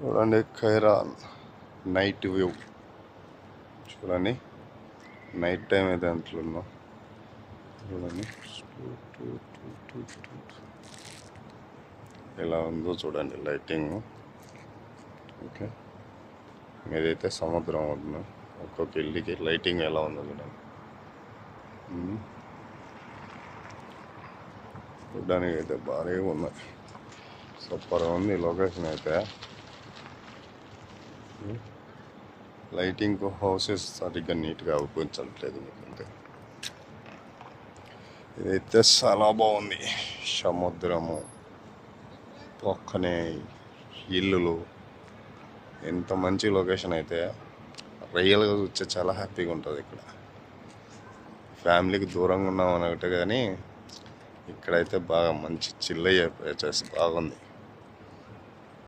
చూడండి ఖైరాన్ night view. చూడండి night time అయితే అంటున్నాం. చూడండి ఎలా ఉందో చూడండి లైటింగ్. ఓకే, మీదైతే సముద్రం అవుతుంది. ఒక్కొక్క ఇల్లుకి లైటింగ్ ఎలా ఉందో చూడండి. చూడడానికి అయితే భారీగా ఉన్నాయి. సూపర్గా ఉంది లొకేషన్ అయితే. లైటింగ్ హౌసెస్ సరిగ్గా నీట్గా అవుపించట్లేదు మీకంటే. ఇదైతే చాలా బాగుంది. సముద్రము పక్కనే ఇల్లులు, ఎంత మంచి లొకేషన్ అయితే. రియల్గా చూస్తే చాలా హ్యాపీగా ఉంటుంది ఇక్కడ. ఫ్యామిలీకి దూరంగా ఉన్నాం అన్నట్టు, కానీ ఇక్కడైతే బాగా మంచి చిల్ అయ్యే ప్లేసెస్ బాగుంది.